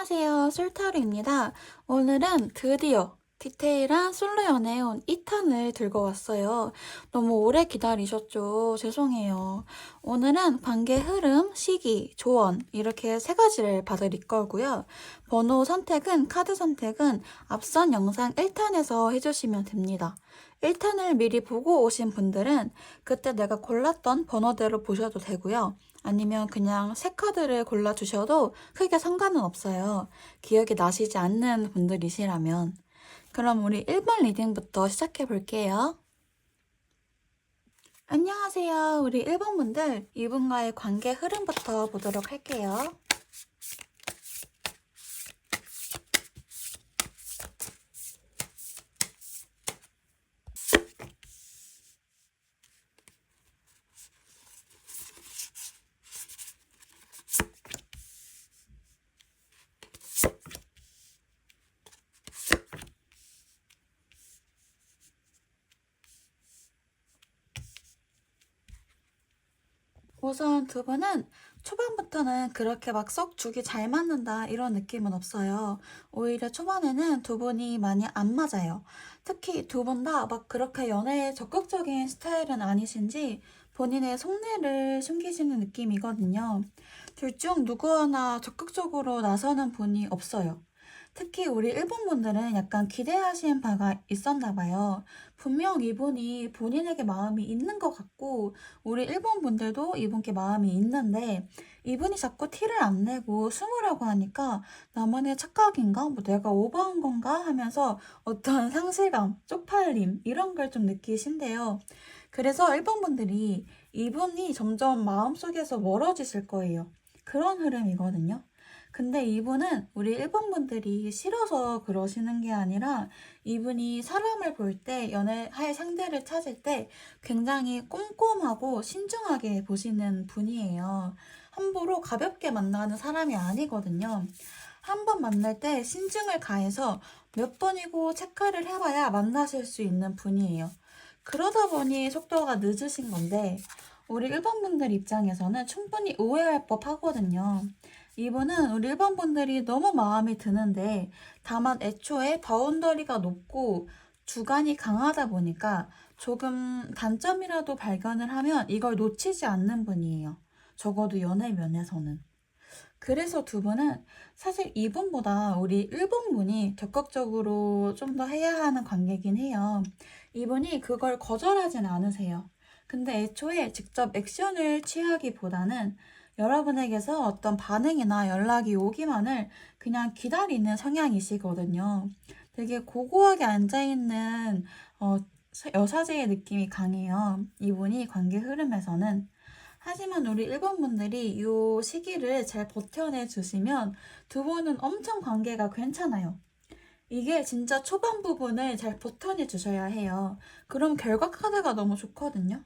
안녕하세요, 솔타루입니다. 오늘은 드디어 디테일한 솔로 연애운 2탄을 들고 왔어요. 너무 오래 기다리셨죠? 죄송해요. 오늘은 관계 흐름, 시기, 조언 이렇게 세 가지를 봐드릴 거고요. 번호 선택은, 카드 선택은 앞선 영상 1탄에서 해주시면 됩니다. 1탄을 미리 보고 오신 분들은 그때 내가 골랐던 번호대로 보셔도 되고요. 아니면 그냥 새 카드를 골라주셔도 크게 상관은 없어요. 기억이 나시지 않는 분들이시라면. 그럼 우리 1번 리딩부터 시작해 볼게요. 안녕하세요. 우리 1번 분들, 이분과의 관계 흐름부터 보도록 할게요. 우선 두 분은 초반부터는 그렇게 막 썩 죽이 잘 맞는다 이런 느낌은 없어요. 오히려 초반에는 두 분이 많이 안 맞아요. 특히 두 분 다 막 그렇게 연애에 적극적인 스타일은 아니신지 본인의 속내를 숨기시는 느낌이거든요. 둘 중 누구 하나 적극적으로 나서는 분이 없어요. 특히 우리 일본 분들은 약간 기대하신 바가 있었나 봐요. 분명 이분이 본인에게 마음이 있는 것 같고 우리 일본 분들도 이분께 마음이 있는데 이분이 자꾸 티를 안 내고 숨으라고 하니까 나만의 착각인가? 뭐 내가 오버한 건가? 하면서 어떤 상실감, 쪽팔림 이런 걸 좀 느끼신대요. 그래서 일본 분들이 이분이 점점 마음속에서 멀어지실 거예요. 그런 흐름이거든요. 근데 이분은 우리 일본 분들이 싫어서 그러시는 게 아니라 이분이 사람을 볼 때 연애할 상대를 찾을 때 굉장히 꼼꼼하고 신중하게 보시는 분이에요. 함부로 가볍게 만나는 사람이 아니거든요. 한 번 만날 때 신중을 가해서 몇 번이고 체크를 해봐야 만나실 수 있는 분이에요. 그러다 보니 속도가 늦으신 건데 우리 일본 분들 입장에서는 충분히 오해할 법 하거든요. 이분은 우리 일본 분들이 너무 마음에 드는데 다만 애초에 바운더리가 높고 주관이 강하다 보니까 조금 단점이라도 발견을 하면 이걸 놓치지 않는 분이에요. 적어도 연애 면에서는. 그래서 두 분은 사실 이분보다 우리 일본 분이 적극적으로 좀 더 해야 하는 관계긴 해요. 이분이 그걸 거절하진 않으세요. 근데 애초에 직접 액션을 취하기보다는 여러분에게서 어떤 반응이나 연락이 오기만을 그냥 기다리는 성향이시거든요. 되게 고고하게 앉아있는 여사제의 느낌이 강해요. 이분이 관계 흐름에서는. 하지만 우리 일본 분들이 이 시기를 잘 버텨내 주시면 두 분은 엄청 관계가 괜찮아요. 이게 진짜 초반 부분을 잘 버텨내 주셔야 해요. 그럼 결과 카드가 너무 좋거든요.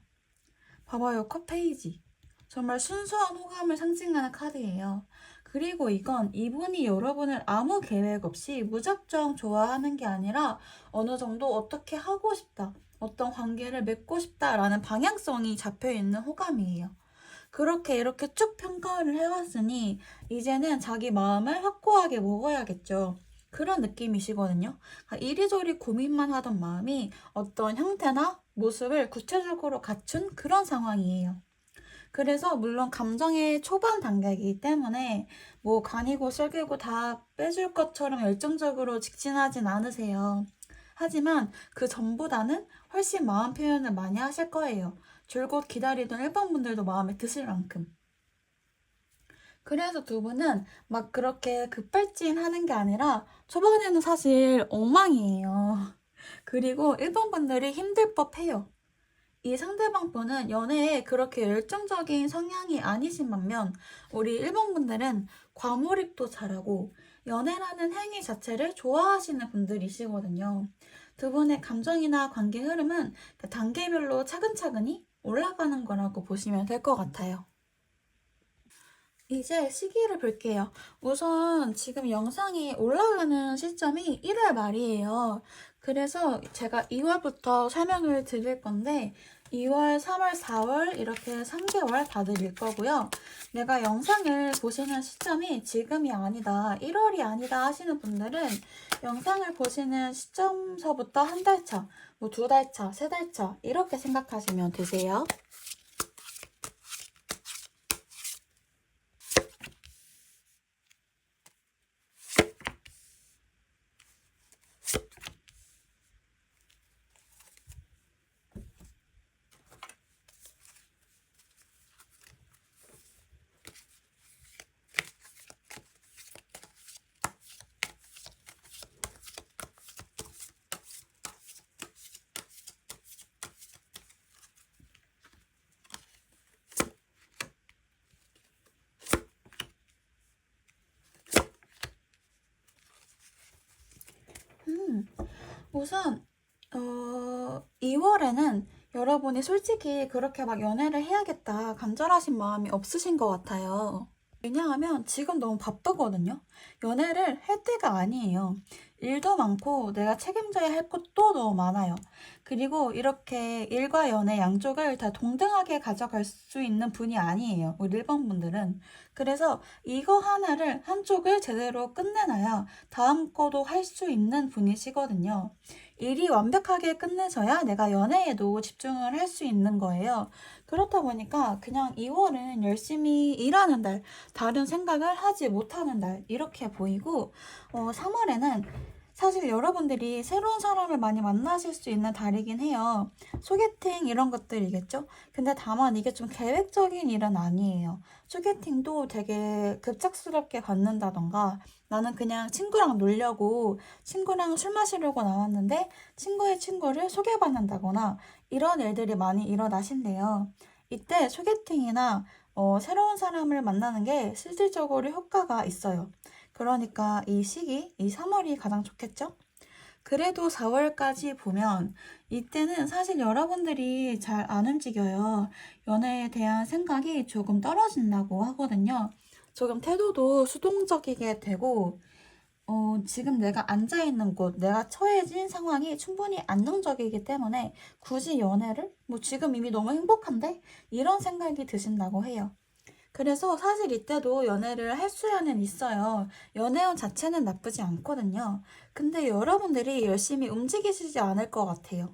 봐봐요, 컷 페이지. 정말 순수한 호감을 상징하는 카드예요. 그리고 이건 이분이 여러분을 아무 계획 없이 무작정 좋아하는 게 아니라 어느 정도 어떻게 하고 싶다, 어떤 관계를 맺고 싶다라는 방향성이 잡혀 있는 호감이에요. 그렇게 이렇게 쭉 평가를 해왔으니 이제는 자기 마음을 확고하게 먹어야겠죠. 그런 느낌이시거든요. 그러니까 이리저리 고민만 하던 마음이 어떤 형태나 모습을 구체적으로 갖춘 그런 상황이에요. 그래서 물론 감정의 초반 단계이기 때문에 뭐 간이고 쓸개고 다 빼줄 것처럼 열정적으로 직진하진 않으세요. 하지만 그 전보다는 훨씬 마음 표현을 많이 하실 거예요. 줄곧 기다리던 일본 분들도 마음에 드실 만큼. 그래서 두 분은 막 그렇게 급발진하는 게 아니라 초반에는 사실 엉망이에요. 그리고 일본 분들이 힘들 법해요. 이 상대방 분은 연애에 그렇게 열정적인 성향이 아니신 반면 우리 일본 분들은 과몰입도 잘하고 연애라는 행위 자체를 좋아하시는 분들이시거든요. 두 분의 감정이나 관계 흐름은 단계별로 차근차근히 올라가는 거라고 보시면 될 것 같아요. 이제 시기를 볼게요. 우선 지금 영상이 올라가는 시점이 1월 말이에요. 그래서 제가 2월부터 설명을 드릴 건데 2월, 3월, 4월 이렇게 3개월 받을 거고요. 내가 영상을 보시는 시점이 지금이 아니다, 1월이 아니다 하시는 분들은 영상을 보시는 시점서부터 한 달 차, 뭐 2달 차, 3달 차 이렇게 생각하시면 되세요. 우선 2월에는 여러분이 솔직히 그렇게 막 연애를 해야겠다 간절하신 마음이 없으신 것 같아요. 왜냐하면 지금 너무 바쁘거든요. 연애를 할 때가 아니에요. 일도 많고 내가 책임져야 할 것도 너무 많아요. 그리고 이렇게 일과 연애 양쪽을 다 동등하게 가져갈 수 있는 분이 아니에요, 우리 1번 분들은. 그래서 이거 하나를 한쪽을 제대로 끝내놔야 다음 거도 할 수 있는 분이시거든요. 일이 완벽하게 끝내져야 내가 연애에도 집중을 할 수 있는 거예요. 그렇다 보니까 그냥 2월은 열심히 일하는 달, 다른 생각을 하지 못하는 달 이렇게 보이고, 3월에는 사실 여러분들이 새로운 사람을 많이 만나실 수 있는 달이긴 해요. 소개팅 이런 것들이겠죠? 근데 다만 이게 좀 계획적인 일은 아니에요. 소개팅도 되게 급작스럽게 받는다던가, 나는 그냥 친구랑 놀려고 친구랑 술 마시려고 나왔는데 친구의 친구를 소개받는다거나 이런 일들이 많이 일어나신대요. 이때 소개팅이나 새로운 사람을 만나는 게 실질적으로 효과가 있어요. 그러니까 이 시기, 이 3월이 가장 좋겠죠? 그래도 4월까지 보면 이때는 사실 여러분들이 잘 안 움직여요. 연애에 대한 생각이 조금 떨어진다고 하거든요. 조금 태도도 수동적이게 되고, 지금 내가 앉아있는 곳, 내가 처해진 상황이 충분히 안정적이기 때문에 굳이 연애를? 뭐 지금 이미 너무 행복한데? 이런 생각이 드신다고 해요. 그래서 사실 이때도 연애를 할 수야는 있어요. 연애운 자체는 나쁘지 않거든요. 근데 여러분들이 열심히 움직이시지 않을 것 같아요.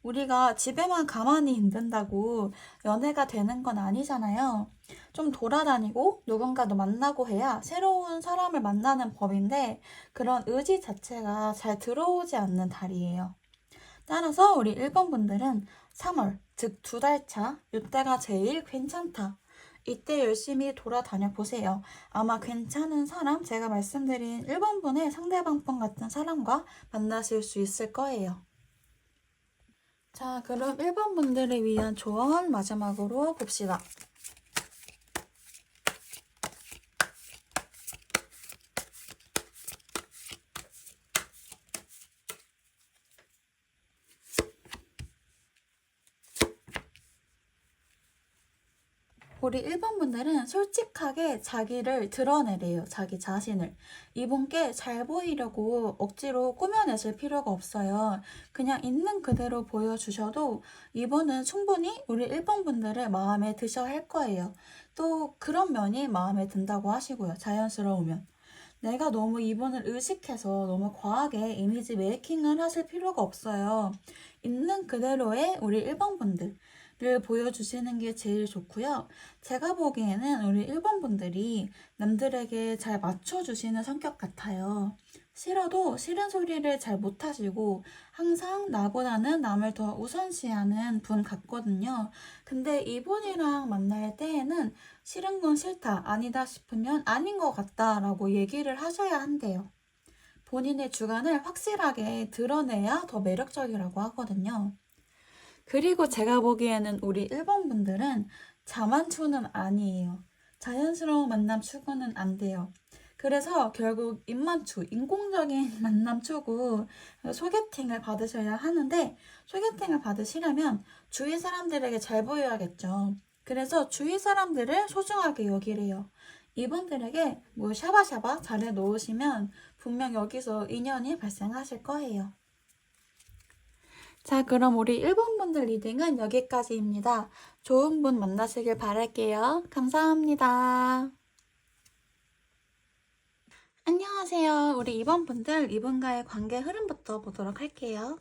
우리가 집에만 가만히 있는다고 연애가 되는 건 아니잖아요. 좀 돌아다니고 누군가도 만나고 해야 새로운 사람을 만나는 법인데, 그런 의지 자체가 잘 들어오지 않는 달이에요. 따라서 우리 1번 분들은 3월, 즉 2달 차, 이때가 제일 괜찮다. 이때 열심히 돌아다녀 보세요. 아마 괜찮은 사람, 제가 말씀드린 1번 분의 상대방 분 같은 사람과 만나실 수 있을 거예요. 자, 그럼 1번 분들을 위한 조언 마지막으로 봅시다. 우리 1번 분들은 솔직하게 자기를 드러내래요. 자기 자신을. 이분께 잘 보이려고 억지로 꾸며내실 필요가 없어요. 그냥 있는 그대로 보여주셔도 이분은 충분히 우리 1번 분들을 마음에 드셔 할 거예요. 또 그런 면이 마음에 든다고 하시고요, 자연스러우면. 내가 너무 이분을 의식해서 너무 과하게 이미지 메이킹을 하실 필요가 없어요. 있는 그대로의 우리 1번 분들을 보여주시는 게 제일 좋고요. 제가 보기에는 우리 1번 분들이 남들에게 잘 맞춰주시는 성격 같아요. 싫어도 싫은 소리를 잘 못하시고 항상 나보다는 남을 더 우선시하는 분 같거든요. 근데 이분이랑 만날 때에는 싫은 건 싫다, 아니다 싶으면 아닌 것 같다 라고 얘기를 하셔야 한대요. 본인의 주관을 확실하게 드러내야 더 매력적이라고 하거든요. 그리고 제가 보기에는 우리 1번 분들은 자만추는 아니에요. 자연스러운 만남 추구는 안 돼요. 그래서 결국 입만추, 인공적인 만남 추구, 소개팅을 받으셔야 하는데, 소개팅을 받으시려면 주위 사람들에게 잘 보여야겠죠. 그래서 주위 사람들을 소중하게 여기래요. 이분들에게 뭐 샤바샤바 잘해 놓으시면 분명 여기서 인연이 발생하실 거예요. 자, 그럼 우리 1번 분들 리딩은 여기까지입니다. 좋은 분 만나시길 바랄게요. 감사합니다. 안녕하세요. 우리 2번 분들, 이분과의 관계 흐름부터 보도록 할게요.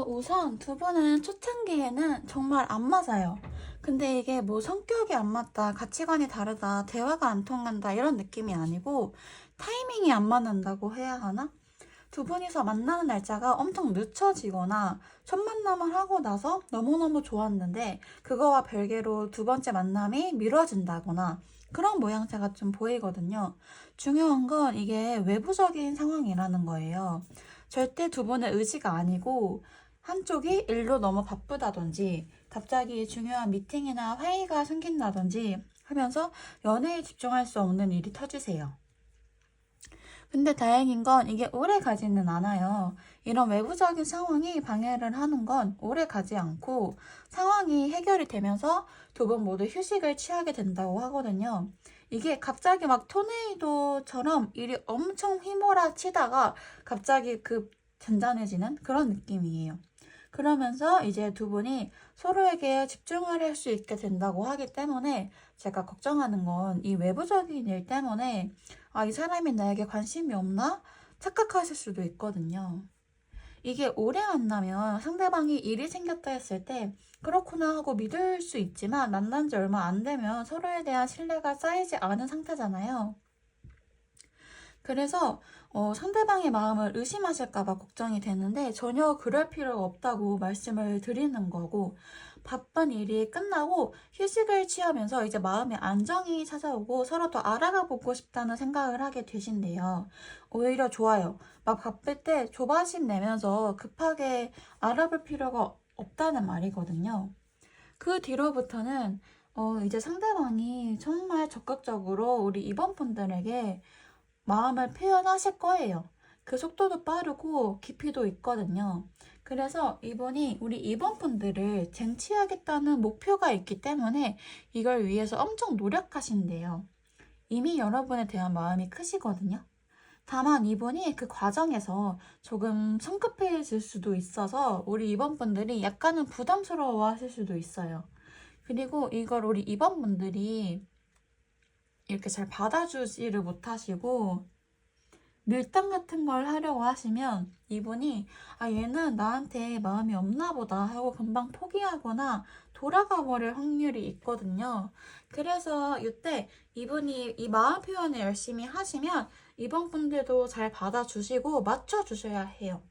우선 두 분은 초창기에는 정말 안 맞아요. 근데 이게 뭐 성격이 안 맞다, 가치관이 다르다, 대화가 안 통한다 이런 느낌이 아니고 타이밍이 안 맞는다고 해야 하나? 두 분이서 만나는 날짜가 엄청 늦춰지거나 첫 만남을 하고 나서 너무너무 좋았는데 그거와 별개로 두 번째 만남이 미뤄진다거나 그런 모양새가 좀 보이거든요. 중요한 건 이게 외부적인 상황이라는 거예요. 절대 두 분의 의지가 아니고 한쪽이 일로 너무 바쁘다든지 갑자기 중요한 미팅이나 회의가 생긴다든지 하면서 연애에 집중할 수 없는 일이 터지세요. 근데 다행인 건 이게 오래 가지는 않아요. 이런 외부적인 상황이 방해를 하는 건 오래 가지 않고 상황이 해결이 되면서 두 분 모두 휴식을 취하게 된다고 하거든요. 이게 갑자기 막 토네이도처럼 일이 엄청 휘몰아치다가 갑자기 잔잔해지는 그런 느낌이에요. 그러면서 이제 두 분이 서로에게 집중을 할 수 있게 된다고 하기 때문에 제가 걱정하는 건 이 외부적인 일 때문에 이 사람이 나에게 관심이 없나? 착각하실 수도 있거든요. 이게 오래 만나면 상대방이 일이 생겼다 했을 때 그렇구나 하고 믿을 수 있지만 만난 지 얼마 안 되면 서로에 대한 신뢰가 쌓이지 않은 상태잖아요. 그래서 상대방의 마음을 의심하실까봐 걱정이 되는데 전혀 그럴 필요가 없다고 말씀을 드리는 거고 바쁜 일이 끝나고 휴식을 취하면서 이제 마음의 안정이 찾아오고 서로 더 알아가 보고 싶다는 생각을 하게 되신대요. 오히려 좋아요. 막 바쁠 때 조바심 내면서 급하게 알아볼 필요가 없다는 말이거든요. 그 뒤로부터는 이제 상대방이 정말 적극적으로 우리 이번 분들에게 마음을 표현하실 거예요. 그 속도도 빠르고 깊이도 있거든요. 그래서 이분이 우리 이번 분들을 쟁취하겠다는 목표가 있기 때문에 이걸 위해서 엄청 노력하신대요. 이미 여러분에 대한 마음이 크시거든요. 다만 이분이 그 과정에서 조금 성급해질 수도 있어서 우리 이번 분들이 약간은 부담스러워 하실 수도 있어요. 그리고 이걸 우리 이번 분들이 이렇게 잘 받아주지를 못하시고 밀당 같은 걸 하려고 하시면 이분이 얘는 나한테 마음이 없나 보다 하고 금방 포기하거나 돌아가 버릴 확률이 있거든요. 그래서 이때 이분이 이 마음 표현을 열심히 하시면 이번 분들도 잘 받아주시고 맞춰주셔야 해요.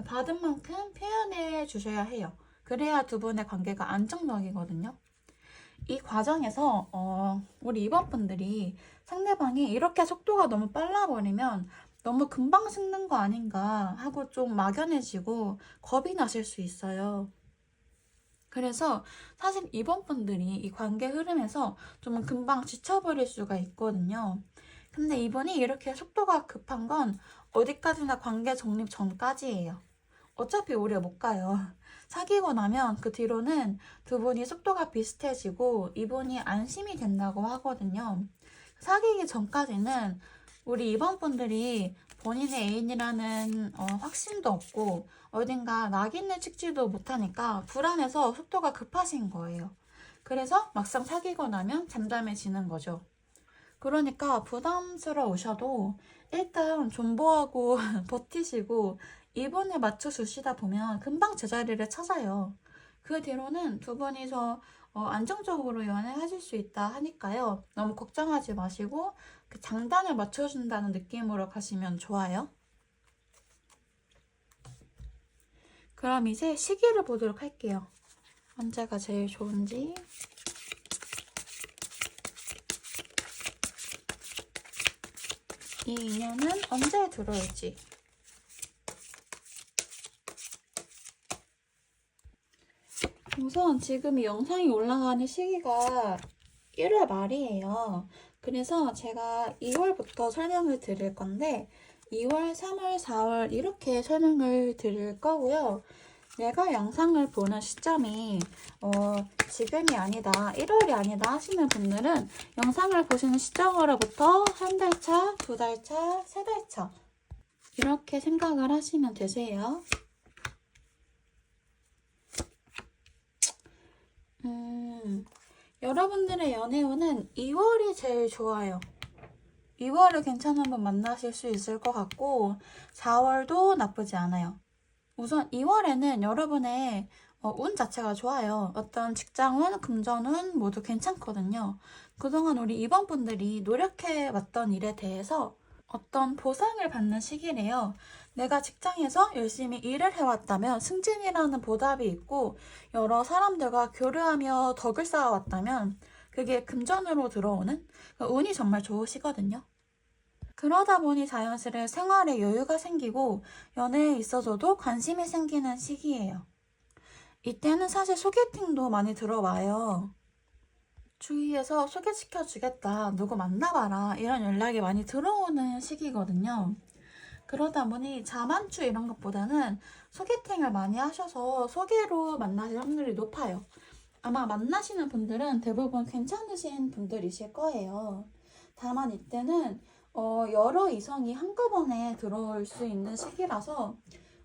받은 만큼 표현해 주셔야 해요. 그래야 두 분의 관계가 안정적이거든요. 이 과정에서 우리 이번 분들이 상대방이 이렇게 속도가 너무 빨라버리면 너무 금방 식는 거 아닌가 하고 좀 막연해지고 겁이 나실 수 있어요. 그래서 사실 이번 분들이 이 관계 흐름에서 좀 금방 지쳐버릴 수가 있거든요. 근데 이분이 이렇게 속도가 급한 건 어디까지나 관계 정립 전까지예요. 어차피 오래 못 가요. 사귀고 나면 그 뒤로는 두 분이 속도가 비슷해지고 이분이 안심이 된다고 하거든요. 사귀기 전까지는 우리 이번 분들이 본인의 애인이라는 확신도 없고 어딘가 낙인을 찍지도 못하니까 불안해서 속도가 급하신 거예요. 그래서 막상 사귀고 나면 잠잠해지는 거죠. 그러니까 부담스러우셔도 일단 존버하고 버티시고 이분에 맞춰 주시다 보면 금방 제자리를 찾아요. 그 뒤로는 두 분이서 안정적으로 연애하실 수 있다 하니까요. 너무 걱정하지 마시고 그 장단을 맞춰준다는 느낌으로 가시면 좋아요. 그럼 이제 시기를 보도록 할게요. 언제가 제일 좋은지. 이 인연은 언제 들어올지. 우선 지금 이 영상이 올라가는 시기가 1월 말이에요. 그래서 제가 2월부터 설명을 드릴 건데 2월, 3월, 4월 이렇게 설명을 드릴 거고요. 내가 영상을 보는 시점이 지금이 아니다, 1월이 아니다 하시는 분들은 영상을 보시는 시점으로부터 한 달 차, 두 달 차, 세 달 차 이렇게 생각을 하시면 되세요. 여러분들의 연애운은 2월이 제일 좋아요. 2월을 괜찮은 분 만나실 수 있을 것 같고 4월도 나쁘지 않아요. 우선 2월에는 여러분의 운 자체가 좋아요. 어떤 직장운, 금전운 모두 괜찮거든요. 그동안 우리 이번분들이 노력해왔던 일에 대해서 어떤 보상을 받는 시기래요. 내가 직장에서 열심히 일을 해왔다면 승진이라는 보답이 있고 여러 사람들과 교류하며 덕을 쌓아왔다면 그게 금전으로 들어오는 운이 정말 좋으시거든요. 그러다 보니 자연스레 생활에 여유가 생기고 연애에 있어서도 관심이 생기는 시기예요. 이때는 사실 소개팅도 많이 들어와요. 주위에서 소개시켜 주겠다, 누구 만나봐라 이런 연락이 많이 들어오는 시기거든요. 그러다 보니 자만추 이런 것보다는 소개팅을 많이 하셔서 소개로 만나실 확률이 높아요. 아마 만나시는 분들은 대부분 괜찮으신 분들이실 거예요. 다만 이때는 여러 이성이 한꺼번에 들어올 수 있는 시기라서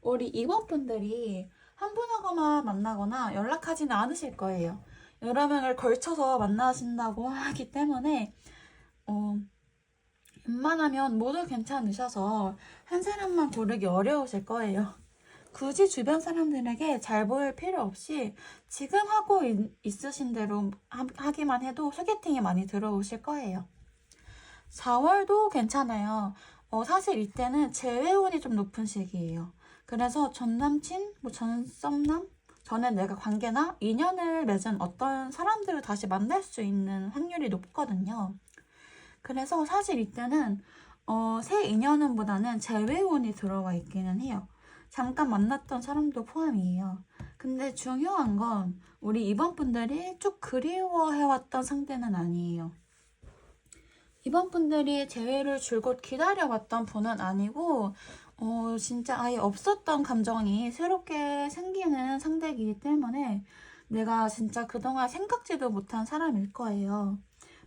우리 이번분들이 한 분하고만 만나거나 연락하지는 않으실 거예요. 여러 명을 걸쳐서 만나신다고 하기 때문에 웬만하면 모두 괜찮으셔서 한 사람만 고르기 어려우실 거예요. 굳이 주변 사람들에게 잘 보일 필요 없이 지금 하고 있으신 대로 하기만 해도 소개팅이 많이 들어오실 거예요. 4월도 괜찮아요. 사실 이때는 재회운이 좀 높은 시기예요. 그래서 전 남친, 전 썸남, 전에 내가 관계나 인연을 맺은 어떤 사람들을 다시 만날 수 있는 확률이 높거든요. 그래서 사실 이때는 새 인연운보다는 재회운이 들어와 있기는 해요. 잠깐 만났던 사람도 포함이에요. 근데 중요한 건 우리 이번 분들이 쭉 그리워해왔던 상대는 아니에요. 이번 분들이 재회를 줄곧 기다려왔던 분은 아니고 진짜 아예 없었던 감정이 새롭게 생기는 상대이기 때문에 내가 진짜 그동안 생각지도 못한 사람일 거예요.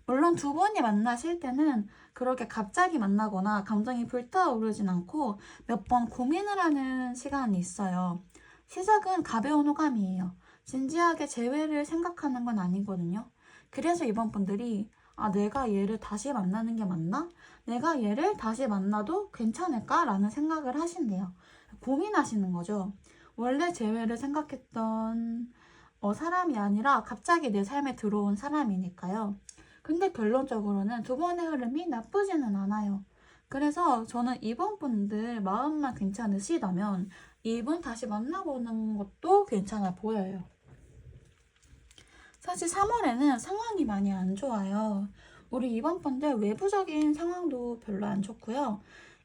물론 두 분이 만나실 때는 그렇게 갑자기 만나거나 감정이 불타오르진 않고 몇 번 고민을 하는 시간이 있어요. 시작은 가벼운 호감이에요. 진지하게 재회를 생각하는 건 아니거든요. 그래서 이번 분들이 내가 얘를 다시 만나는 게 맞나? 내가 얘를 다시 만나도 괜찮을까? 라는 생각을 하신대요. 고민하시는 거죠. 원래 재회를 생각했던 사람이 아니라 갑자기 내 삶에 들어온 사람이니까요. 근데 결론적으로는 두 번의 흐름이 나쁘지는 않아요. 그래서 저는 이번 분들 마음만 괜찮으시다면 이분 다시 만나보는 것도 괜찮아 보여요. 사실 3월에는 상황이 많이 안 좋아요. 우리 이번 분들 외부적인 상황도 별로 안 좋고요.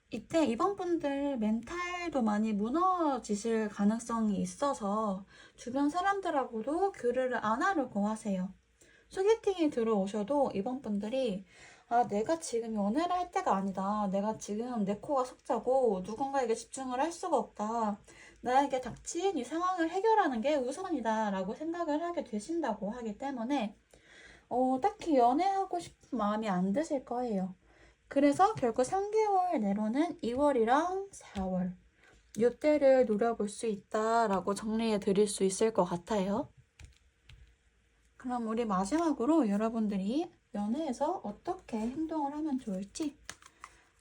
이때 이번 분들 멘탈도 많이 무너지실 가능성이 있어서 주변 사람들하고도 교류를 안 하려고 하세요. 소개팅이 들어오셔도 이번 분들이 내가 지금 연애를 할 때가 아니다. 내가 지금 내 코가 석자고 누군가에게 집중을 할 수가 없다. 나에게 닥친 이 상황을 해결하는 게 우선이다 라고 생각을 하게 되신다고 하기 때문에 딱히 연애하고 싶은 마음이 안 드실 거예요. 그래서 결국 3개월 내로는 2월이랑 4월 이때를 노려볼 수 있다라고 정리해 드릴 수 있을 것 같아요. 그럼 우리 마지막으로 여러분들이 연애에서 어떻게 행동을 하면 좋을지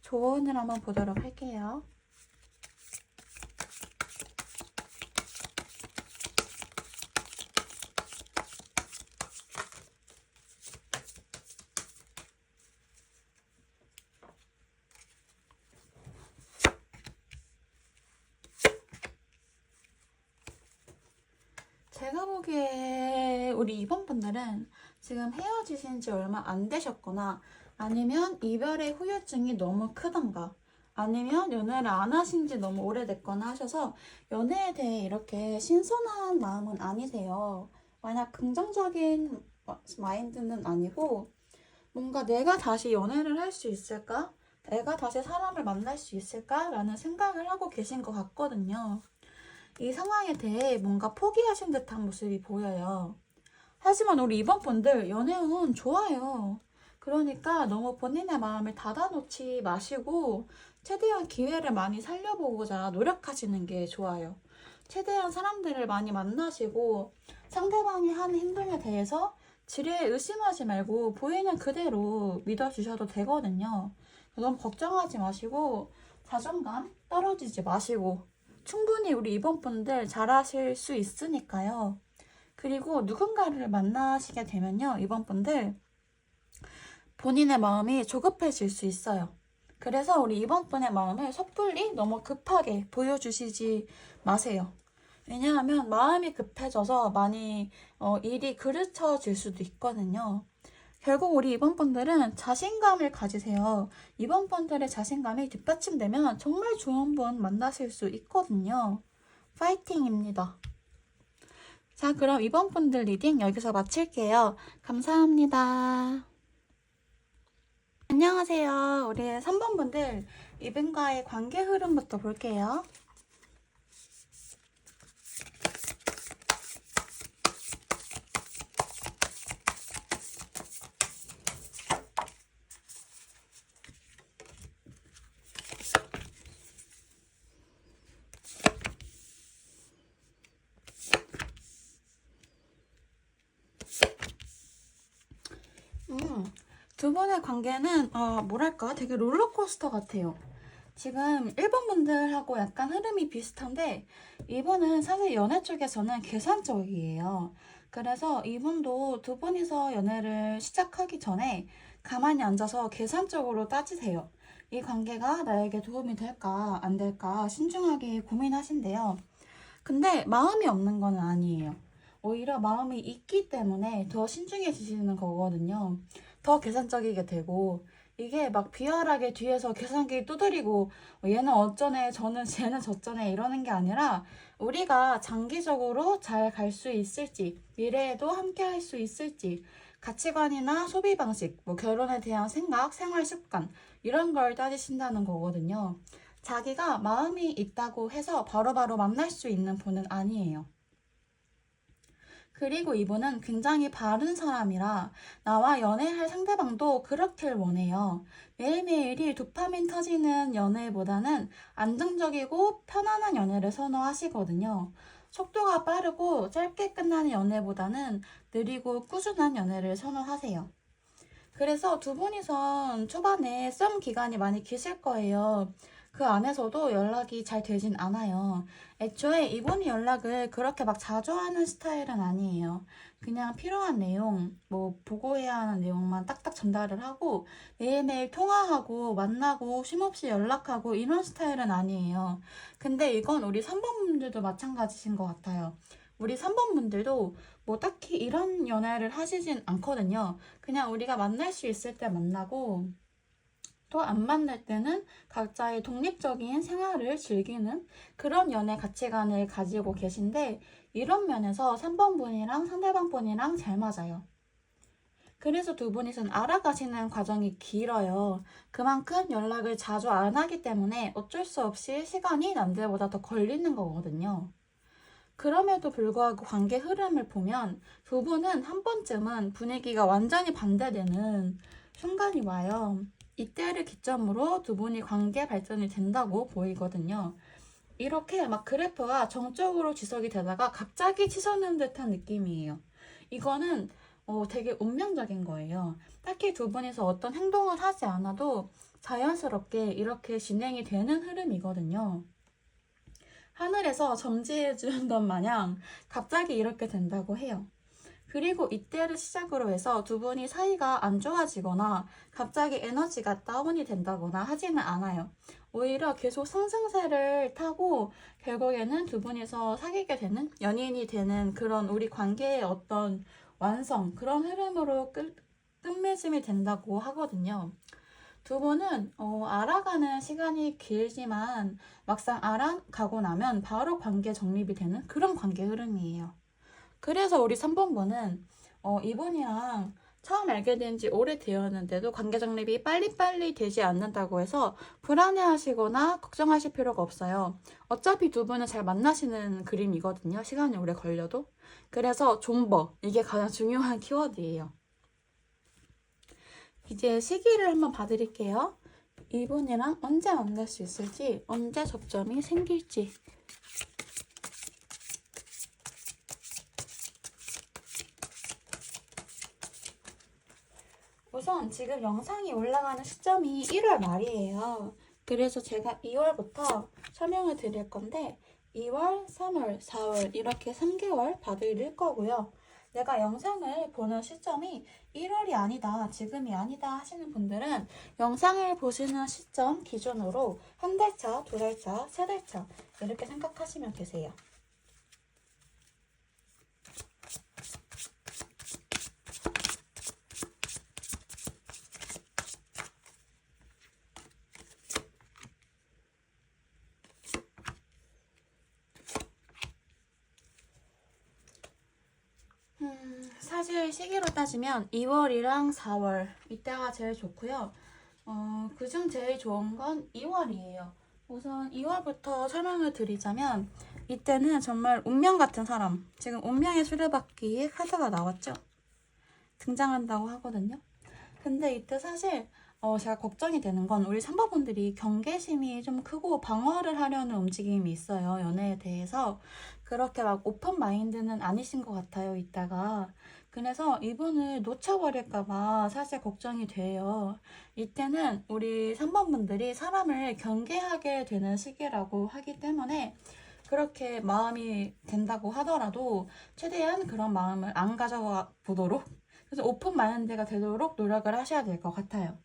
조언을 한번 보도록 할게요. 제가 보기에 우리 이번 분들은 지금 헤어지신 지 얼마 안 되셨거나 아니면 이별의 후유증이 너무 크던가 아니면 연애를 안 하신 지 너무 오래됐거나 하셔서 연애에 대해 이렇게 신선한 마음은 아니세요. 만약 긍정적인 마인드는 아니고 뭔가 내가 다시 연애를 할 수 있을까? 내가 다시 사람을 만날 수 있을까? 라는 생각을 하고 계신 것 같거든요. 이 상황에 대해 뭔가 포기하신 듯한 모습이 보여요. 하지만 우리 이번 분들 연애운 좋아요. 그러니까 너무 본인의 마음을 닫아놓지 마시고 최대한 기회를 많이 살려보고자 노력하시는 게 좋아요. 최대한 사람들을 많이 만나시고 상대방이 하는 행동에 대해서 지레 의심하지 말고 보이는 그대로 믿어주셔도 되거든요. 너무 걱정하지 마시고 자존감 떨어지지 마시고 충분히 우리 이번 분들 잘하실 수 있으니까요. 그리고 누군가를 만나시게 되면요, 이번 분들 본인의 마음이 조급해질 수 있어요. 그래서 우리 이번 분의 마음을 섣불리 너무 급하게 보여주시지 마세요. 왜냐하면 마음이 급해져서 많이 일이 그르쳐질 수도 있거든요. 결국 우리 이번 분들은 자신감을 가지세요. 이번 분들의 자신감이 뒷받침되면 정말 좋은 분 만나실 수 있거든요. 파이팅입니다. 자, 그럼 이번 분들 리딩 여기서 마칠게요. 감사합니다. 안녕하세요. 우리 3번 분들 이분과의 관계 흐름부터 볼게요. 두 분의 관계는 뭐랄까 되게 롤러코스터 같아요. 지금 1번 분들하고 약간 흐름이 비슷한데 이분은 사실 연애 쪽에서는 계산적이에요. 그래서 이분도 두 분이서 연애를 시작하기 전에 가만히 앉아서 계산적으로 따지세요. 이 관계가 나에게 도움이 될까 안 될까 신중하게 고민하신대요. 근데 마음이 없는 건 아니에요. 오히려 마음이 있기 때문에 더 신중해지시는 거거든요. 더 계산적이게 되고 이게 막 비열하게 뒤에서 계산기 두드리고 얘는 어쩌네 저는 쟤는 저쩌네 이러는 게 아니라 우리가 장기적으로 잘 갈 수 있을지 미래에도 함께 할 수 있을지 가치관이나 소비 방식, 뭐 결혼에 대한 생각, 생활 습관 이런 걸 따지신다는 거거든요. 자기가 마음이 있다고 해서 바로바로 만날 수 있는 분은 아니에요. 그리고 이분은 굉장히 바른 사람이라 나와 연애할 상대방도 그렇길 원해요. 매일매일이 도파민 터지는 연애보다는 안정적이고 편안한 연애를 선호하시거든요. 속도가 빠르고 짧게 끝나는 연애보다는 느리고 꾸준한 연애를 선호하세요. 그래서 두 분이선 초반에 썸 기간이 많이 기실 거예요. 그 안에서도 연락이 잘 되진 않아요. 애초에 이분이 연락을 그렇게 막 자주 하는 스타일은 아니에요. 그냥 필요한 내용, 뭐 보고해야 하는 내용만 딱딱 전달을 하고 매일매일 통화하고 만나고 쉼없이 연락하고 이런 스타일은 아니에요. 근데 이건 우리 3번 분들도 마찬가지신 것 같아요. 우리 3번 분들도 뭐 딱히 이런 연애를 하시진 않거든요. 그냥 우리가 만날 수 있을 때 만나고 또 안 만날 때는 각자의 독립적인 생활을 즐기는 그런 연애 가치관을 가지고 계신데 이런 면에서 3번 분이랑 상대방 분이랑 잘 맞아요. 그래서 두 분이선 알아가시는 과정이 길어요. 그만큼 연락을 자주 안 하기 때문에 어쩔 수 없이 시간이 남들보다 더 걸리는 거거든요. 그럼에도 불구하고 관계 흐름을 보면 두 분은 한 번쯤은 분위기가 완전히 반대되는 순간이 와요. 이때를 기점으로 두 분이 관계 발전이 된다고 보이거든요. 이렇게 막 그래프가 정적으로 지속이 되다가 갑자기 치솟는 듯한 느낌이에요. 이거는 되게 운명적인 거예요. 딱히 두 분이서 어떤 행동을 하지 않아도 자연스럽게 이렇게 진행이 되는 흐름이거든요. 하늘에서 점지해주는 것 마냥 갑자기 이렇게 된다고 해요. 그리고 이때를 시작으로 해서 두 분이 사이가 안 좋아지거나 갑자기 에너지가 다운이 된다거나 하지는 않아요. 오히려 계속 상승세를 타고 결국에는 두 분이서 사귀게 되는 연인이 되는 그런 우리 관계의 어떤 완성 그런 흐름으로 끝맺음이 된다고 하거든요. 두 분은 알아가는 시간이 길지만 막상 알아가고 나면 바로 관계 정립이 되는 그런 관계 흐름이에요. 그래서 우리 3번분은 이분이랑 처음 알게 된 지 오래되었는데도 관계 정립이 빨리빨리 되지 않는다고 해서 불안해하시거나 걱정하실 필요가 없어요. 어차피 두 분은 잘 만나시는 그림이거든요. 시간이 오래 걸려도. 그래서 존버, 이게 가장 중요한 키워드예요. 이제 시기를 한번 봐드릴게요. 이분이랑 언제 만날 수 있을지, 언제 접점이 생길지. 우선 지금 영상이 올라가는 시점이 1월 말이에요. 그래서 제가 2월부터 설명을 드릴 건데 2월, 3월, 4월 이렇게 3개월 봐드릴 거고요. 내가 영상을 보는 시점이 1월이 아니다, 지금이 아니다 하시는 분들은 영상을 보시는 시점 기준으로 한 달 차, 두 달 차, 세 달 차 이렇게 생각하시면 되세요. 사실 시기로 따지면 2월이랑 4월 이때가 제일 좋고요. 그중 제일 좋은 건 2월이에요. 우선 2월부터 설명을 드리자면 이때는 정말 운명 같은 사람, 지금 운명의 수레바퀴에 카드가 나왔죠? 등장한다고 하거든요. 근데 이때 사실 제가 걱정이 되는 건 우리 3번분들이 경계심이 좀 크고 방어를 하려는 움직임이 있어요. 연애에 대해서. 그렇게 막 오픈 마인드는 아니신 것 같아요, 이따가. 그래서 이분을 놓쳐버릴까봐 사실 걱정이 돼요. 이때는 우리 3번분들이 사람을 경계하게 되는 시기라고 하기 때문에 그렇게 마음이 된다고 하더라도 최대한 그런 마음을 안 가져가 보도록, 그래서 오픈 마인드가 되도록 노력을 하셔야 될 것 같아요.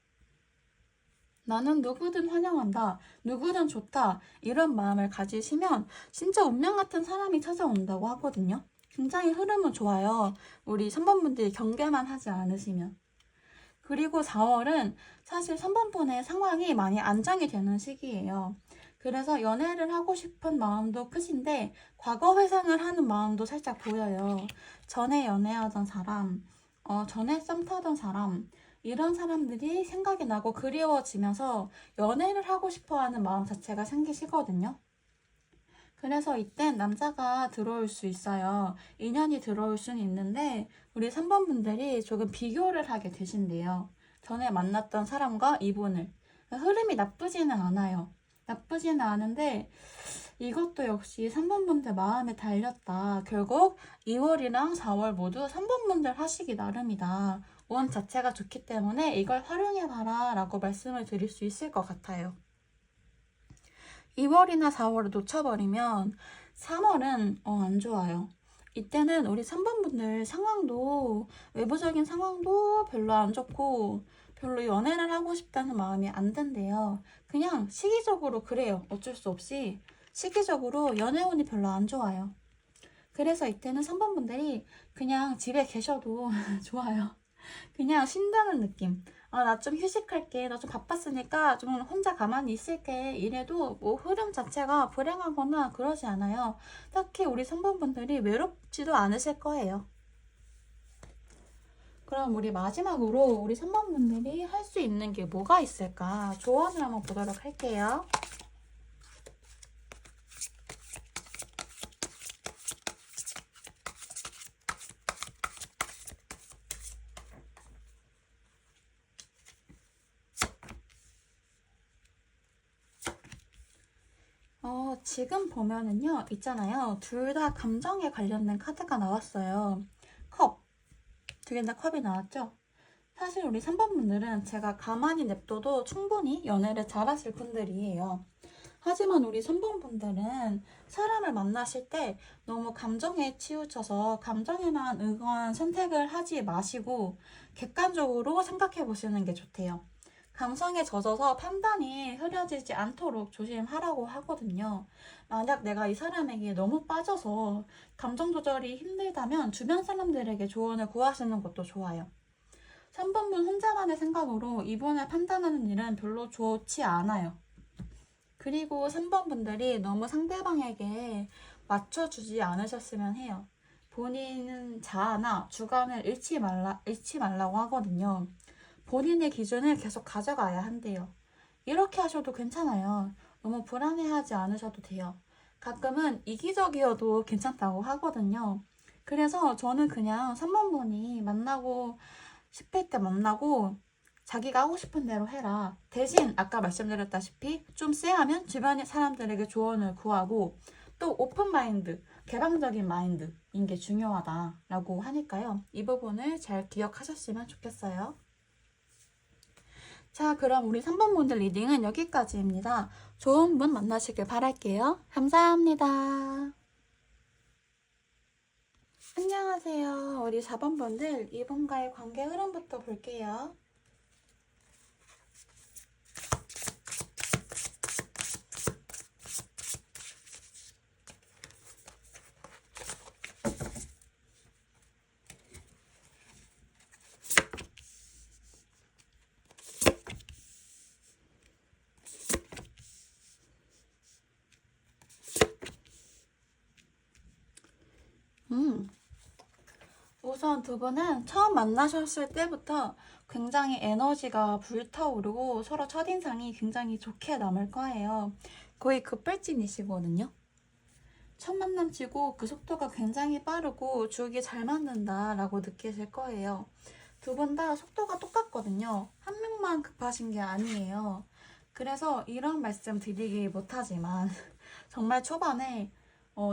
나는 누구든 환영한다, 누구든 좋다, 이런 마음을 가지시면 진짜 운명 같은 사람이 찾아온다고 하거든요. 굉장히 흐름은 좋아요. 우리 3번분들이 경계만 하지 않으시면. 그리고 4월은 사실 3번분의 상황이 많이 안정이 되는 시기예요. 그래서 연애를 하고 싶은 마음도 크신데 과거 회상을 하는 마음도 살짝 보여요. 전에 연애하던 사람, 전에 썸 타던 사람, 이런 사람들이 생각이 나고 그리워지면서 연애를 하고 싶어 하는 마음 자체가 생기시거든요. 그래서 이땐 남자가 들어올 수 있어요. 인연이 들어올 수는 있는데 우리 3번분들이 조금 비교를 하게 되신대요. 전에 만났던 사람과 이분을. 흐름이 나쁘지는 않아요. 나쁘지는 않은데 이것도 역시 3번분들 마음에 달렸다. 결국 2월이랑 4월 모두 3번분들 하시기 나름이다. 원 자체가 좋기 때문에 이걸 활용해봐라 라고 말씀을 드릴 수 있을 것 같아요. 2월이나 4월을 놓쳐버리면 3월은 안 좋아요. 이때는 우리 3번분들 상황도, 외부적인 상황도 별로 안 좋고 별로 연애를 하고 싶다는 마음이 안 든대요. 그냥 시기적으로 그래요. 어쩔 수 없이 시기적으로 연애운이 별로 안 좋아요. 그래서 이때는 3번분들이 그냥 집에 계셔도 좋아요. 그냥 쉰다는 느낌. 나 좀 휴식할게. 나 좀 바빴으니까 좀 혼자 가만히 있을게. 이래도 뭐 흐름 자체가 불행하거나 그러지 않아요. 딱히 우리 3번분들이 외롭지도 않으실 거예요. 그럼 우리 마지막으로 우리 3번분들이 할 수 있는 게 뭐가 있을까? 조언을 한번 보도록 할게요. 지금 보면은요, 있잖아요. 둘 다 감정에 관련된 카드가 나왔어요. 컵. 두 개 다 컵이 나왔죠? 사실 우리 3번분들은 제가 가만히 냅둬도 충분히 연애를 잘하실 분들이에요. 하지만 우리 3번분들은 사람을 만나실 때 너무 감정에 치우쳐서 감정에만 의거한 선택을 하지 마시고 객관적으로 생각해 보시는 게 좋대요. 감성에 젖어서 판단이 흐려지지 않도록 조심하라고 하거든요. 만약 내가 이 사람에게 너무 빠져서 감정 조절이 힘들다면 주변 사람들에게 조언을 구하시는 것도 좋아요. 3번분 혼자만의 생각으로 이분을 판단하는 일은 별로 좋지 않아요. 그리고 3번분들이 너무 상대방에게 맞춰주지 않으셨으면 해요. 본인 자아나 주관을 잃지 말라고 하거든요. 본인의 기준을 계속 가져가야 한대요. 이렇게 하셔도 괜찮아요. 너무 불안해하지 않으셔도 돼요. 가끔은 이기적이어도 괜찮다고 하거든요. 그래서 저는 그냥 3번분이 만나고 싶을 때 만나고 자기가 하고 싶은 대로 해라. 대신 아까 말씀드렸다시피 좀 쎄하면 주변의 사람들에게 조언을 구하고 또 오픈 마인드, 개방적인 마인드인 게 중요하다라고 하니까요. 이 부분을 잘 기억하셨으면 좋겠어요. 자, 그럼 우리 3번 분들 리딩은 여기까지입니다. 좋은 분 만나시길 바랄게요. 감사합니다. 안녕하세요. 우리 4번 분들 이분과의 관계 흐름부터 볼게요. 우선 두 분은 처음 만나셨을 때부터 굉장히 에너지가 불타오르고 서로 첫인상이 굉장히 좋게 남을 거예요. 거의 급발진이시거든요. 첫 만남치고 그 속도가 굉장히 빠르고 주기 잘 맞는다라고 느끼실 거예요. 두 분 다 속도가 똑같거든요. 한 명만 급하신 게 아니에요. 그래서 이런 말씀 드리기 못하지만 정말 초반에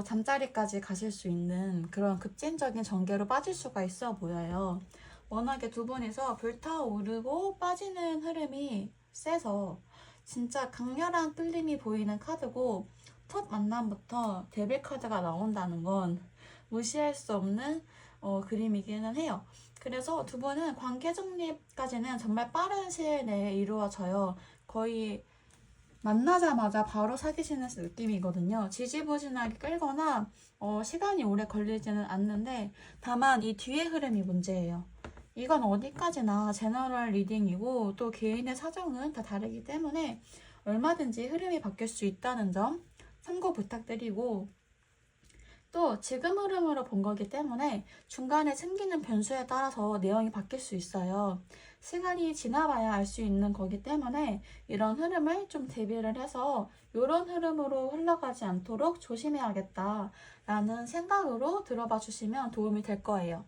잠자리까지 가실 수 있는 그런 급진적인 전개로 빠질 수가 있어 보여요. 워낙에 두 분이서 불타오르고 빠지는 흐름이 세서 진짜 강렬한 끌림이 보이는 카드고 첫 만남부터 데빌 카드가 나온다는 건 무시할 수 없는 그림이기는 해요. 그래서 두 분은 관계 정립까지는 정말 빠른 시일 내에 이루어져요. 거의 만나자마자 바로 사귀시는 느낌이거든요. 지지부진하게 끌거나 시간이 오래 걸리지는 않는데 다만 이 뒤의 흐름이 문제예요. 이건 어디까지나 제너럴 리딩이고 또 개인의 사정은 다 다르기 때문에 얼마든지 흐름이 바뀔 수 있다는 점 참고 부탁드리고 또 지금 흐름으로 본 거기 때문에 중간에 생기는 변수에 따라서 내용이 바뀔 수 있어요. 시간이 지나봐야 알 수 있는 거기 때문에 이런 흐름을 좀 대비를 해서 이런 흐름으로 흘러가지 않도록 조심해야겠다라는 생각으로 들어봐 주시면 도움이 될 거예요.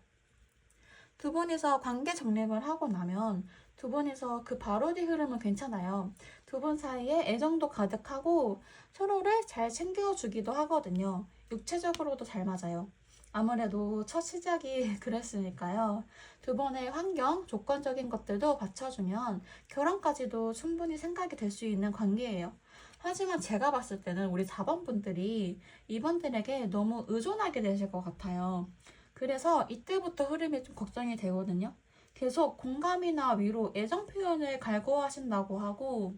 두 분이서 관계 정립을 하고 나면 두 분이서 그 바로 뒤 흐름은 괜찮아요. 두 분 사이에 애정도 가득하고 서로를 잘 챙겨주기도 하거든요. 육체적으로도 잘 맞아요. 아무래도 첫 시작이 그랬으니까요. 두 분의 환경, 조건적인 것들도 받쳐주면 결혼까지도 충분히 생각이 될 수 있는 관계예요. 하지만 제가 봤을 때는 우리 4번 분들이 이분들에게 너무 의존하게 되실 것 같아요. 그래서 이때부터 흐름이 좀 걱정이 되거든요. 계속 공감이나 위로, 애정 표현을 갈구하신다고 하고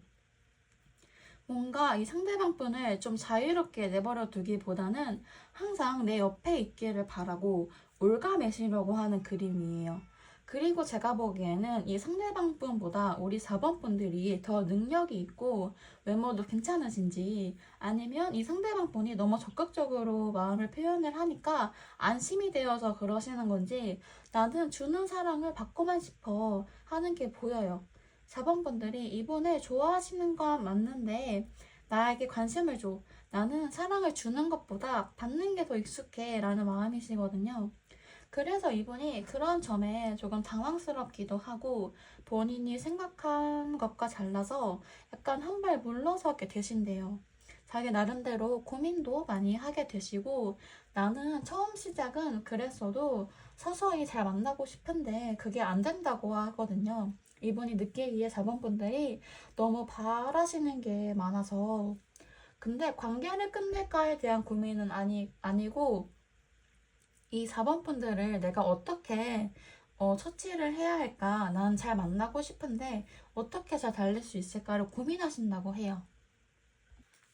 뭔가 이 상대방 분을 좀 자유롭게 내버려 두기보다는 항상 내 옆에 있기를 바라고 올가매시려고 하는 그림이에요. 그리고 제가 보기에는 이 상대방 분보다 우리 4번 분들이 더 능력이 있고 외모도 괜찮으신지 아니면 이 상대방 분이 너무 적극적으로 마음을 표현을 하니까 안심이 되어서 그러시는 건지 나는 주는 사랑을 받고만 싶어 하는 게 보여요. 4번 분들이 이분을 좋아하시는 건 맞는데 나에게 관심을 줘. 나는 사랑을 주는 것보다 받는 게 더 익숙해 라는 마음이시거든요. 그래서 이분이 그런 점에 조금 당황스럽기도 하고 본인이 생각한 것과 달라서 약간 한 발 물러서게 되신대요. 자기 나름대로 고민도 많이 하게 되시고 나는 처음 시작은 그랬어도 서서히 잘 만나고 싶은데 그게 안 된다고 하거든요. 이분이 느끼기에 4번 분들이 너무 바라시는 게 많아서 근데 관계를 끝낼까에 대한 고민은 아니고 이 4번 분들을 내가 어떻게 처치를 해야 할까? 난 잘 만나고 싶은데 어떻게 잘 달랠 수 있을까를 고민하신다고 해요.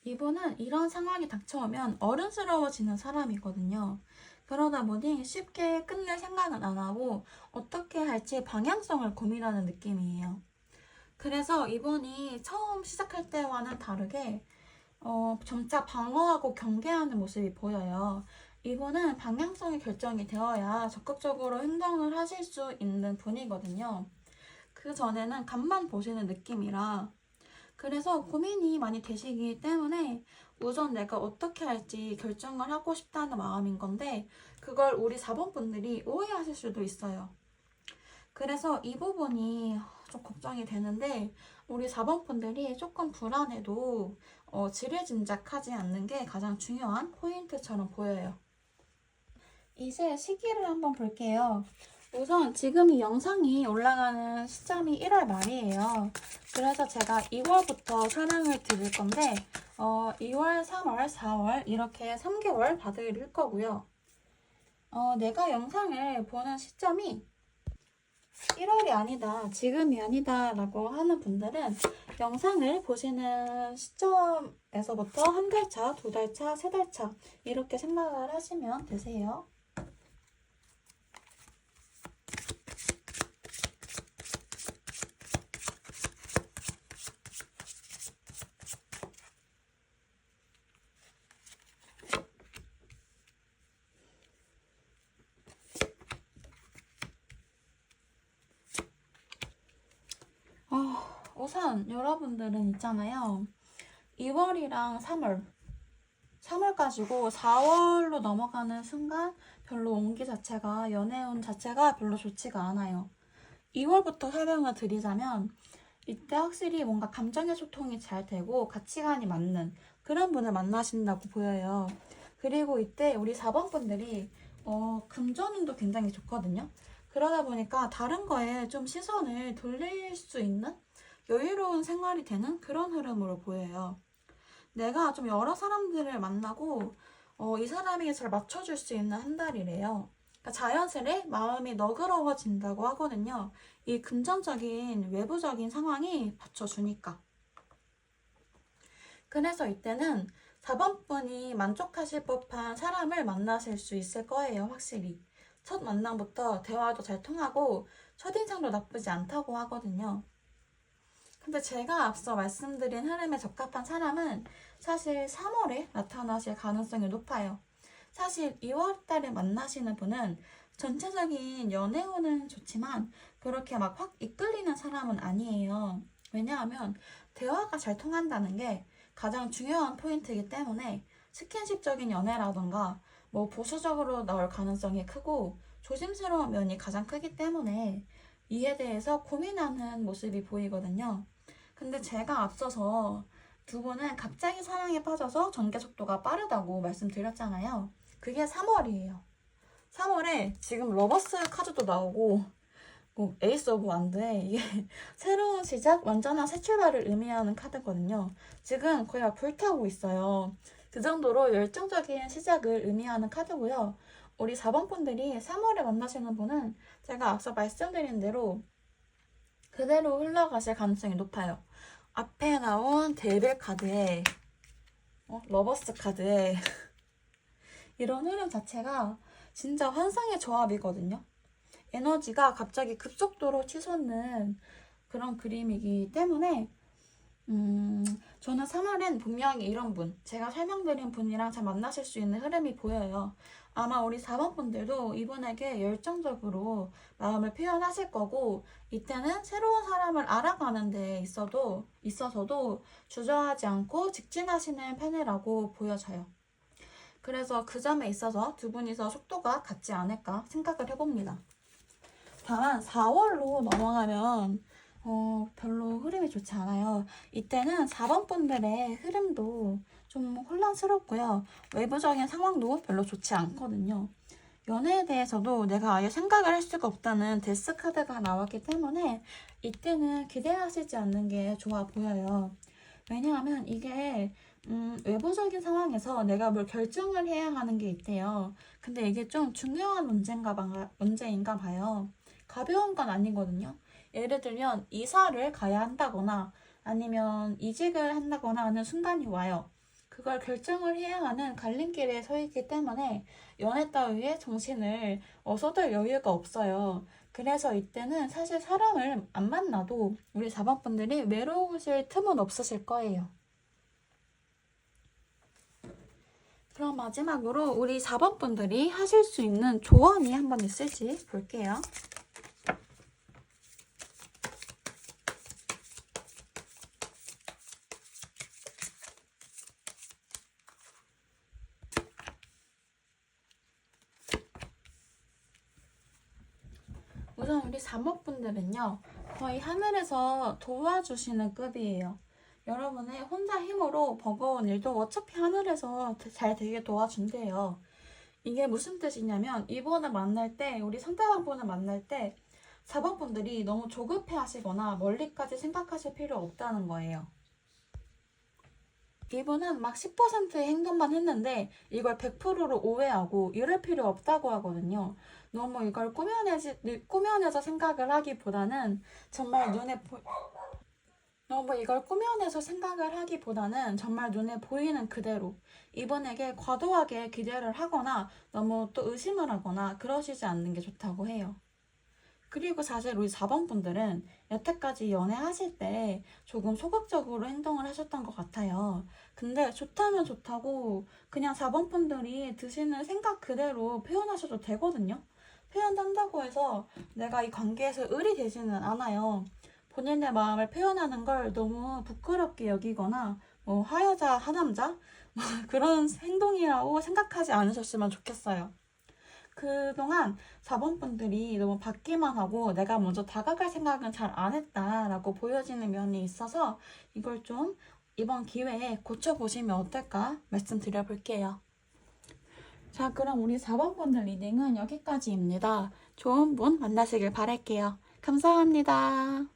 이분은 이런 상황이 닥쳐오면 어른스러워지는 사람이거든요. 그러다 보니 쉽게 끝낼 생각은 안 하고 어떻게 할지 방향성을 고민하는 느낌이에요. 그래서 이분이 처음 시작할 때와는 다르게 점차 방어하고 경계하는 모습이 보여요. 이분은 방향성이 결정이 되어야 적극적으로 행동을 하실 수 있는 분이거든요. 그 전에는 간만 보시는 느낌이라 그래서 고민이 많이 되시기 때문에 우선 내가 어떻게 할지 결정을 하고 싶다는 마음인 건데 그걸 우리 4번 분들이 오해하실 수도 있어요. 그래서 이 부분이 좀 걱정이 되는데 우리 4번 분들이 조금 불안해도 지레짐작하지 않는 게 가장 중요한 포인트처럼 보여요. 이제 시기를 한번 볼게요. 우선 지금 이 영상이 올라가는 시점이 1월 말이에요. 그래서 제가 2월부터 촬영을 드릴 건데 2월, 3월, 4월 이렇게 3개월 봐드릴 거고요. 내가 영상을 보는 시점이 1월이 아니다, 지금이 아니다 라고 하는 분들은 영상을 보시는 시점에서부터 한 달 차, 두 달 차, 세 달 차 이렇게 생각을 하시면 되세요. 우선 여러분들은 있잖아요. 2월이랑 3월 가지고 4월로 넘어가는 순간 별로 온기 자체가, 연애운 자체가 별로 좋지가 않아요. 2월부터 설명을 드리자면 이때 확실히 뭔가 감정의 소통이 잘 되고 가치관이 맞는 그런 분을 만나신다고 보여요. 그리고 이때 우리 4번 분들이 금전운도 굉장히 좋거든요. 그러다 보니까 다른 거에 좀 시선을 돌릴 수 있는 여유로운 생활이 되는 그런 흐름으로 보여요. 내가 좀 여러 사람들을 만나고 이 사람에게 잘 맞춰줄 수 있는 한 달이래요. 그러니까 자연스레 마음이 너그러워진다고 하거든요. 이 금전적인 외부적인 상황이 받쳐주니까. 그래서 이때는 4번 분이 만족하실 법한 사람을 만나실 수 있을 거예요, 확실히. 첫 만남부터 대화도 잘 통하고 첫인상도 나쁘지 않다고 하거든요. 근데 제가 앞서 말씀드린 흐름에 적합한 사람은 사실 3월에 나타나실 가능성이 높아요. 사실 2월 달에 만나시는 분은 전체적인 연애운은 좋지만 그렇게 막 확 이끌리는 사람은 아니에요. 왜냐하면 대화가 잘 통한다는 게 가장 중요한 포인트이기 때문에 스킨십적인 연애라던가 뭐 보수적으로 나올 가능성이 크고 조심스러운 면이 가장 크기 때문에 이에 대해서 고민하는 모습이 보이거든요. 근데 제가 앞서서 두 분은 갑자기 사랑에 빠져서 전개 속도가 빠르다고 말씀드렸잖아요. 그게 3월이에요. 3월에 지금 러버스 카드도 나오고 에이스 오브 완드에 이게 새로운 시작, 완전한 새 출발을 의미하는 카드거든요. 지금 거의 불타고 있어요. 그 정도로 열정적인 시작을 의미하는 카드고요. 우리 4번 분들이 3월에 만나시는 분은 제가 앞서 말씀드린 대로 그대로 흘러가실 가능성이 높아요. 앞에 나온 데빌 카드에 러버스 카드에 이런 흐름 자체가 진짜 환상의 조합이거든요. 에너지가 갑자기 급속도로 치솟는 그런 그림이기 때문에 저는 3월엔 분명히 이런 분, 제가 설명드린 분이랑 잘 만나실 수 있는 흐름이 보여요. 아마 우리 4번 분들도 이분에게 열정적으로 마음을 표현하실 거고 이때는 새로운 사람을 알아가는 데 있어서도 주저하지 않고 직진하시는 편이라고 보여져요. 그래서 그 점에 있어서 두 분이서 속도가 같지 않을까 생각을 해봅니다. 다만 4월로 넘어가면 별로 흐름이 좋지 않아요. 이때는 4번 분들의 흐름도 좀 혼란스럽고요. 외부적인 상황도 별로 좋지 않거든요. 연애에 대해서도 내가 아예 생각을 할 수가 없다는 데스 카드가 나왔기 때문에 이때는 기대하시지 않는 게 좋아 보여요. 왜냐하면 이게 외부적인 상황에서 내가 뭘 결정을 해야 하는 게 있대요. 근데 이게 좀 중요한 문제인가 봐요. 가벼운 건 아니거든요. 예를 들면 이사를 가야 한다거나 아니면 이직을 한다거나 하는 순간이 와요. 그걸 결정을 해야 하는 갈림길에 서 있기 때문에 연애 따위에 정신을 쏟을 여유가 없어요. 그래서 이때는 사실 사람을 안 만나도 우리 4번 분들이 외로우실 틈은 없으실 거예요. 그럼 마지막으로 우리 4번 분들이 하실 수 있는 조언이 한번 있을지 볼게요. 우선 우리 3번 분들은요, 거의 하늘에서 도와주시는 급이에요. 여러분의 혼자 힘으로 버거운 일도 어차피 하늘에서 잘 되게 도와준대요. 이게 무슨 뜻이냐면, 이번을 만날 때, 우리 상대방분을 만날 때, 4번 분들이 너무 조급해 하시거나 멀리까지 생각하실 필요 없다는 거예요. 이분은 막 10%의 행동만 했는데 이걸 100%로 오해하고 이럴 필요 없다고 하거든요. 너무 이걸 꾸며내서 생각을 하기보다는 정말 너무 이걸 꾸며내서 생각을 하기보다는 정말 눈에 보이는 그대로 이분에게 과도하게 기대를 하거나 너무 또 의심을 하거나 그러시지 않는 게 좋다고 해요. 그리고 사실 우리 4번 분들은 여태까지 연애하실 때 조금 소극적으로 행동을 하셨던 것 같아요. 근데 좋다면 좋다고 그냥 4번 분들이 드시는 생각 그대로 표현하셔도 되거든요. 표현한다고 해서 내가 이 관계에서 을이 되지는 않아요. 본인의 마음을 표현하는 걸 너무 부끄럽게 여기거나 뭐 하여자 하남자 그런 행동이라고 생각하지 않으셨으면 좋겠어요. 그동안 4번 분들이 너무 받기만 하고 내가 먼저 다가갈 생각은 잘 안 했다라고 보여지는 면이 있어서 이걸 좀 이번 기회에 고쳐보시면 어떨까 말씀드려볼게요. 자, 그럼 우리 4번 분들 리딩은 여기까지입니다. 좋은 분 만나시길 바랄게요. 감사합니다.